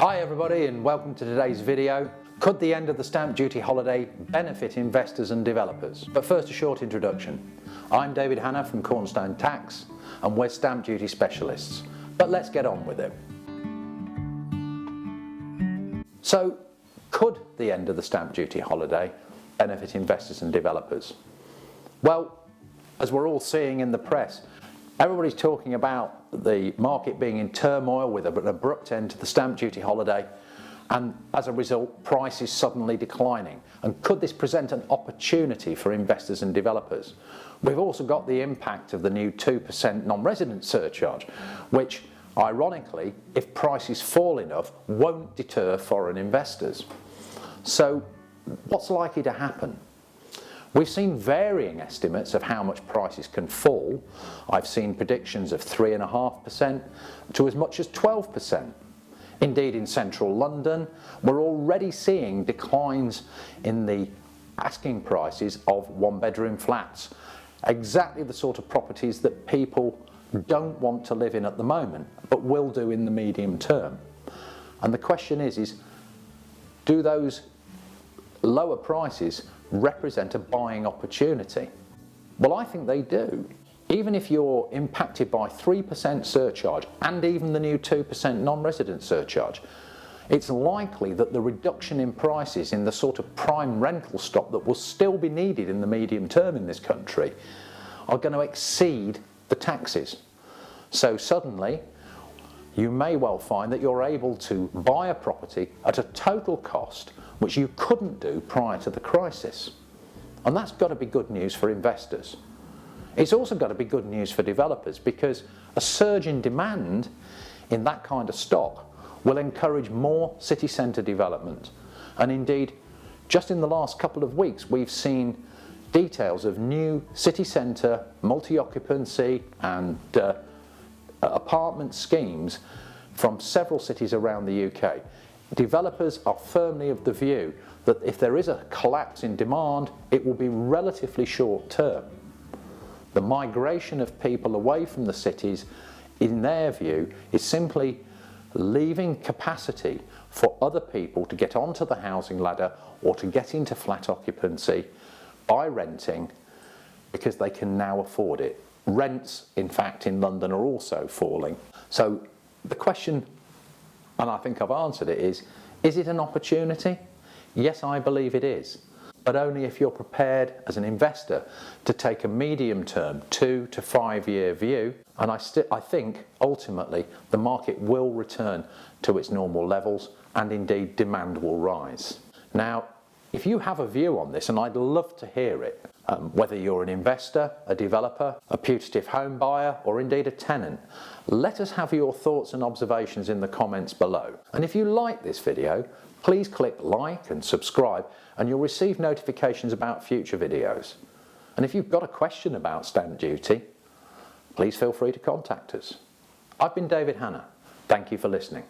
Hi everybody and welcome to today's video. Could the end of the stamp duty holiday benefit investors and developers? But first, a short introduction. I'm David Hannah from Cornerstone Tax and we're stamp duty specialists. But let's get on with it. So, could the end of the stamp duty holiday benefit investors and developers? Well, as we're all seeing in the press, everybody's talking about the market being in turmoil with an abrupt end to the stamp duty holiday, and as a result prices suddenly declining. And could this present an opportunity for investors and developers? We've also got the impact of the new 2% non-resident surcharge, which ironically, if prices fall enough, won't deter foreign investors. So what's likely to happen? We've seen varying estimates of how much prices can fall. I've seen predictions of 3.5% to as much as 12%. Indeed, in central London, we're already seeing declines in the asking prices of one-bedroom flats. Exactly the sort of properties that people don't want to live in at the moment, but will do in the medium term. And the question is do those lower prices represent a buying opportunity? Well, I think they do. Even if you're impacted by 3% surcharge and even the new 2% non-resident surcharge, it's likely that the reduction in prices in the sort of prime rental stock that will still be needed in the medium term in this country are going to exceed the taxes. So suddenly, you may well find that you're able to buy a property at a total cost which you couldn't do prior to the crisis. And that's got to be good news for investors. It's also got to be good news for developers, because a surge in demand in that kind of stock will encourage more city centre development. And indeed, just in the last couple of weeks, we've seen details of new city centre multi-occupancy and apartment schemes from several cities around the UK. Developers are firmly of the view that if there is a collapse in demand, it will be relatively short term. The migration of people away from the cities, in their view, is simply leaving capacity for other people to get onto the housing ladder or to get into flat occupancy by renting, because they can now afford it. Rents, in fact, in London are also falling. So the question, and I think I've answered it, is it an opportunity? Yes, I believe it is, but only if you're prepared as an investor to take a medium-term 2 to 5 year view. And I think ultimately the market will return to its normal levels, and indeed demand will rise. Now, if you have a view on this, and I'd love to hear it, whether you're an investor, a developer, a putative home buyer, or indeed a tenant, let us have your thoughts and observations in the comments below. And if you like this video, please click like and subscribe, and you'll receive notifications about future videos. And if you've got a question about stamp duty, please feel free to contact us. I've been David Hannah. Thank you for listening.